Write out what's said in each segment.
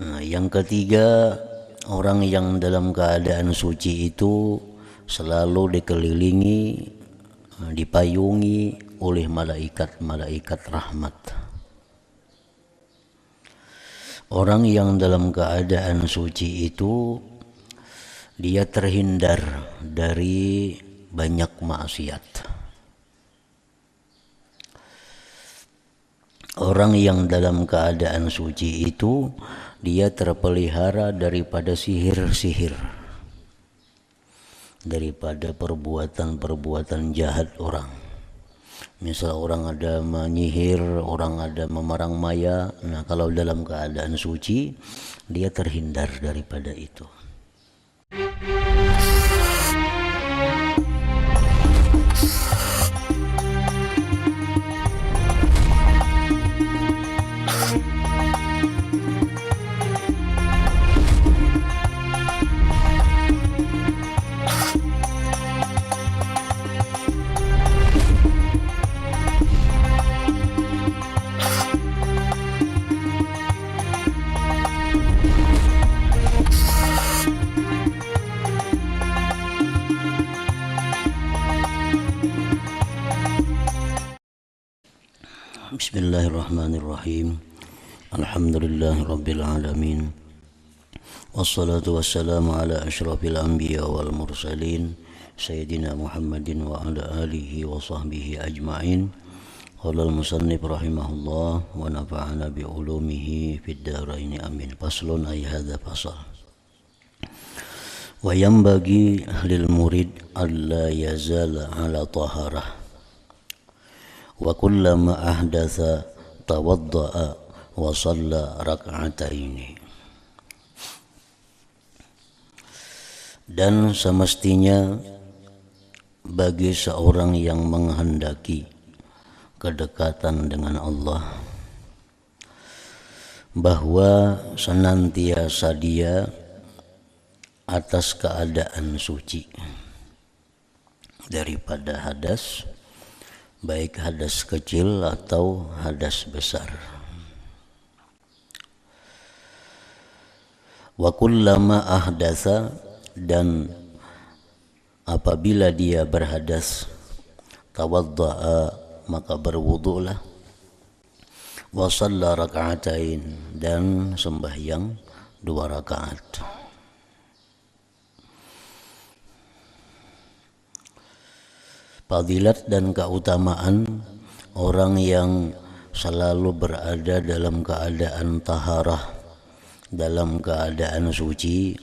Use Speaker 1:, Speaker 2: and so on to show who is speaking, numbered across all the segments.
Speaker 1: Yang ketiga, orang yang dalam keadaan suci itu selalu dikelilingi, dipayungi oleh malaikat-malaikat rahmat. Orang yang dalam keadaan suci itu dia terhindar dari banyak maksiat. Orang yang dalam keadaan suci itu dia terpelihara daripada sihir-sihir, daripada perbuatan-perbuatan jahat orang. Misal orang ada menyihir, orang ada memarang maya. Nah, kalau dalam keadaan suci dia terhindar daripada itu. Bismillahirrahmanirrahim. Alhamdulillahi rabbil alamin. Wassalatu wassalamu ala asyrafil anbiya wal mursalin Sayyidina Muhammadin wa ala alihi wa sahbihi ajma'in. Qala al-musannif rahimahullah wa nafa'ana bi ulumihi fid dharain amin. Faslun ay hadza fasal. Wa yanbaghi lil murid alla yazala ala taharah wa kullama ahdatha tawadda'a wa shalla rak'ataini. Dan semestinya bagi seorang yang menghendaki kedekatan dengan Allah bahwa senantiasa dia atas keadaan suci daripada hadas, baik hadas kecil atau hadas besar. Wa kullama ahdatsa, dan apabila dia berhadas, tawadda'a, maka berwudu'lah, wa shalla raka'atain, dan sembahyang 2 rakaat. Fadilat dan keutamaan orang yang selalu berada dalam keadaan taharah, dalam keadaan suci.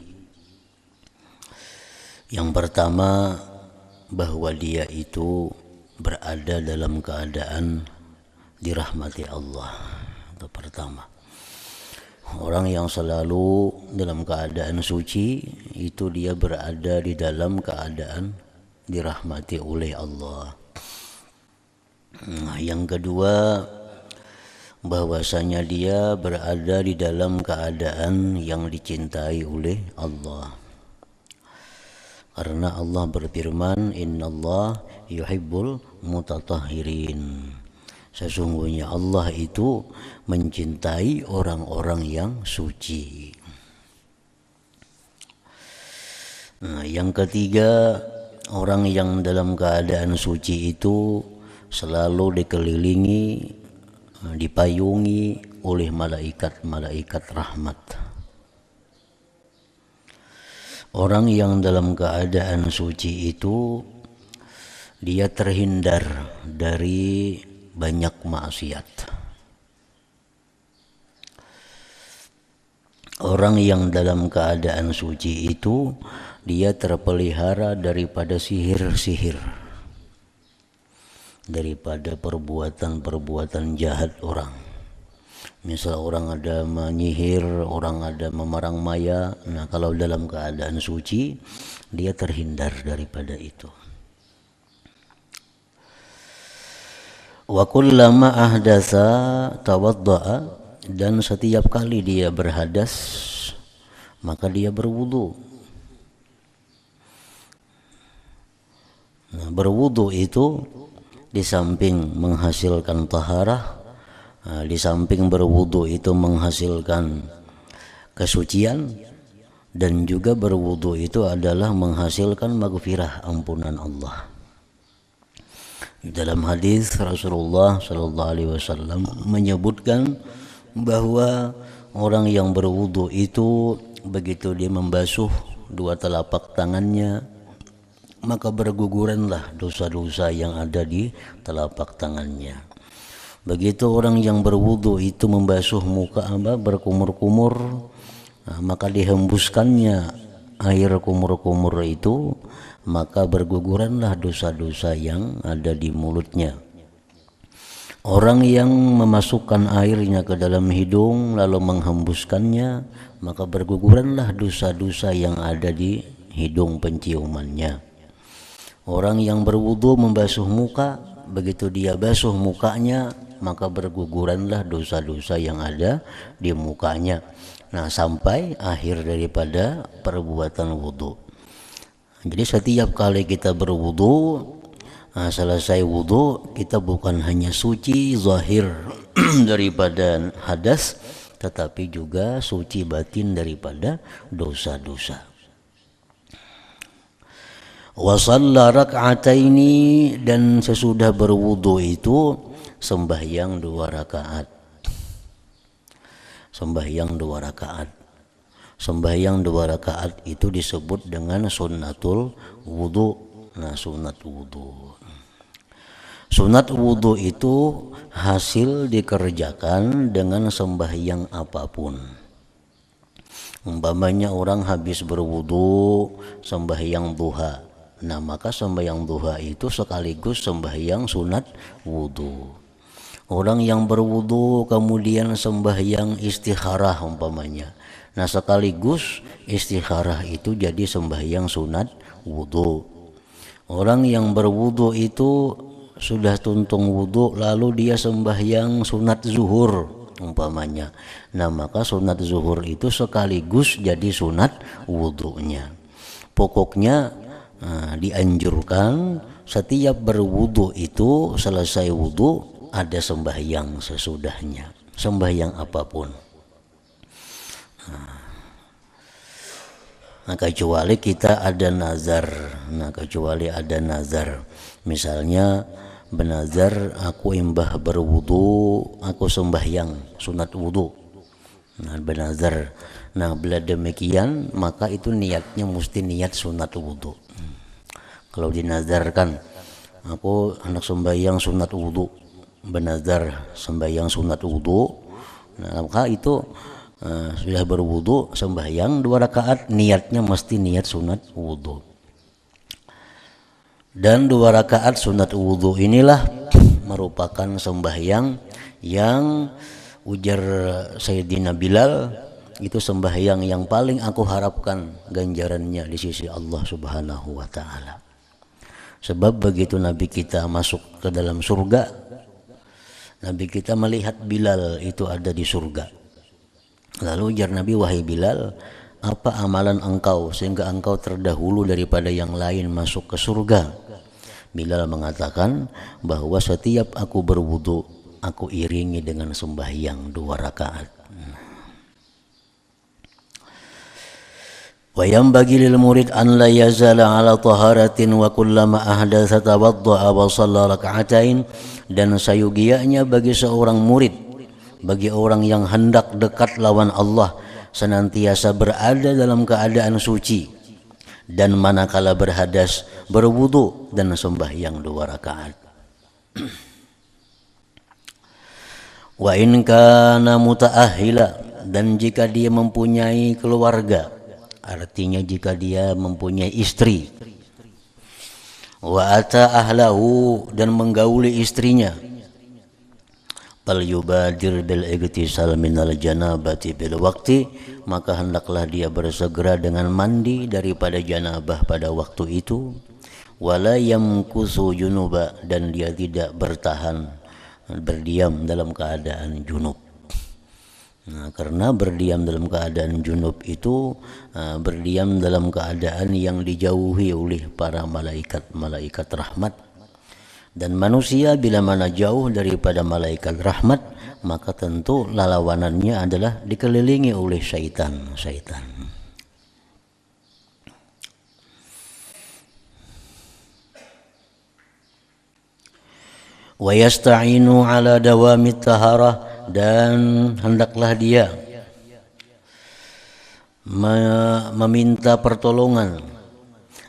Speaker 1: Yang pertama, bahwa dia itu berada dalam keadaan dirahmati Allah. Itu pertama. Orang yang selalu dalam keadaan suci itu dia berada di dalam keadaan dirahmati oleh Allah. Yang kedua, bahwasanya dia berada di dalam keadaan yang dicintai oleh Allah. Karena Allah berfirman, "Innallah yuhibbul mutatahhirin." Sesungguhnya Allah itu mencintai orang-orang yang suci. Yang ketiga, orang yang dalam keadaan suci itu selalu dikelilingi, dipayungi oleh malaikat-malaikat rahmat. Orang yang dalam keadaan suci itu dia terhindar dari banyak maksiat. Orang yang dalam keadaan suci itu dia terpelihara daripada sihir-sihir, daripada perbuatan-perbuatan jahat orang. Misal orang ada menyihir, orang ada memarang maya. Nah, kalau dalam keadaan suci dia terhindar daripada itu. Wa kullama ahdatsa tawadda'a, dan setiap kali dia berhadas maka dia berwudu. Nah, berwudu itu di samping menghasilkan taharah, di samping berwudu itu menghasilkan kesucian, dan juga berwudu itu adalah menghasilkan maghfirah, ampunan Allah. Dalam hadis Rasulullah Shallallahu Alaihi Wasallam menyebutkan bahwa orang yang berwudu itu begitu dia membasuh dua telapak tangannya, maka berguguranlah dosa-dosa yang ada di telapak tangannya. Begitu orang yang berwudu itu membasuh muka berkumur-kumur, maka dihembuskannya air kumur-kumur itu, maka berguguranlah dosa-dosa yang ada di mulutnya. Orang yang memasukkan airnya ke dalam hidung lalu menghembuskannya, maka berguguranlah dosa-dosa yang ada di hidung penciumannya. Orang yang berwudu membasuh muka, begitu dia basuh mukanya, maka berguguranlah dosa-dosa yang ada di mukanya. Nah, sampai akhir daripada perbuatan wudu. Jadi setiap kali kita berwudu, selesai wudu, kita bukan hanya suci zahir daripada hadas, tetapi juga suci batin daripada dosa-dosa. Wa shalla rak'ataini, dan sesudah berwudu itu sembahyang 2 rakaat. Sembahyang 2 rakaat. Sembahyang 2 rakaat itu disebut dengan sunnatul wudu. Nah, sunat wudu. Sunat wudu itu hasil dikerjakan dengan sembahyang apapun. Umpamanya orang habis berwudu sembahyang duha. Nah, maka sembahyang duha itu sekaligus sembahyang sunat wudu. Orang yang berwudu kemudian sembahyang istikharah umpamanya. Nah, sekaligus istikharah itu jadi sembahyang sunat wudu. Orang yang berwudu itu sudah tuntung wudu lalu dia sembahyang sunat zuhur umpamanya. Nah, maka sunat zuhur itu sekaligus jadi sunat wudunya. Pokoknya dianjurkan setiap berwudu itu selesai wudu ada sembahyang sesudahnya, sembahyang apapun. Nah, kecuali kita ada nazar. Nah, kecuali ada nazar. Misalnya benazar, aku imbah berwudu, aku sembahyang sunat wudu. Nah, benazar. Nah, bila demikian maka itu niatnya mesti niat sunat wudu. Kalau dinazarkan, aku hendak sembahyang sunat wudu, benazar sembahyang sunat wudu, nah, maka itu sudah berwudu sembahyang 2 rakaat, niatnya mesti niat sunat wudu. Dan 2 rakaat sunat wudu inilah merupakan sembahyang yang ujar Sayyidina Bilal, itu sembahyang yang paling aku harapkan ganjarannya di sisi Allah Subhanahu wa Ta'ala. Sebab begitu Nabi kita masuk ke dalam surga, Nabi kita melihat Bilal itu ada di surga. Lalu ujar Nabi, wahai Bilal, apa amalan engkau sehingga engkau terdahulu daripada yang lain masuk ke surga? Bilal mengatakan bahwa setiap aku berwudu, aku iringi dengan sembahyang 2 rakaat. Wa yanbaghi lil murid an la yazala ala taharatin wa kullama ahdatsa tawadda'a wa shalla rak'atain, dan sayugianya bagi seorang murid, bagi orang yang hendak dekat lawan Allah, senantiasa berada dalam keadaan suci, dan manakala berhadas berwudu dan sembahyang 2 rakaat. Wa in kana mutaahhila, dan jika dia mempunyai keluarga, artinya jika dia mempunyai istri, wa ata ahlahu, dan menggauli istrinya, fal yubadir bil igtisal minal janabati bil waqti, maka hendaklah dia bersegera dengan mandi daripada janabah pada waktu itu, wala yamkusu junuba, dan dia tidak berdiam dalam keadaan junub. Nah, karena berdiam dalam keadaan junub itu berdiam dalam keadaan yang dijauhi oleh para malaikat rahmat. Dan manusia bila mana jauh daripada malaikat rahmat, maka tentu lawanannya adalah dikelilingi oleh syaitan. Wa yasta'inu ala dawamit taharah, dan hendaklah dia meminta pertolongan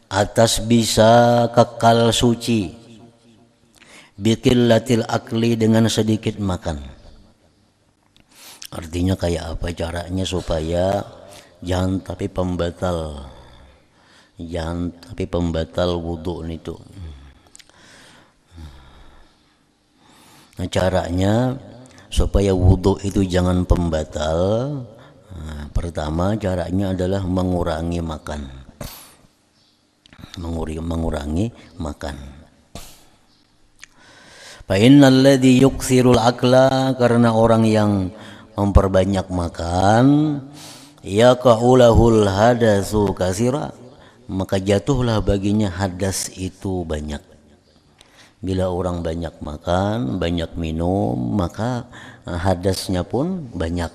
Speaker 1: atas bisa kekal suci, biqillatil akli, dengan sedikit makan. Artinya kayak apa caranya supaya jangan tapi pembatal wudhu itu. Nah, caranya supaya wudhu itu jangan pembatal, pertama caranya adalah mengurangi makan. Fa innal ladzi yukthirul akla, karena orang yang memperbanyak makan, yaqaulahul hadatsu katsira, maka jatuhlah baginya hadas itu banyak. Bila orang banyak makan, banyak minum, maka hadasnya pun banyak,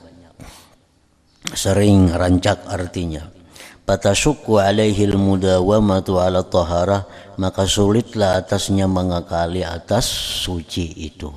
Speaker 1: sering rancak artinya. Fatasukku alaihil mudawamatu ala taharah, maka sulitlah atasnya mengakali atas suci itu.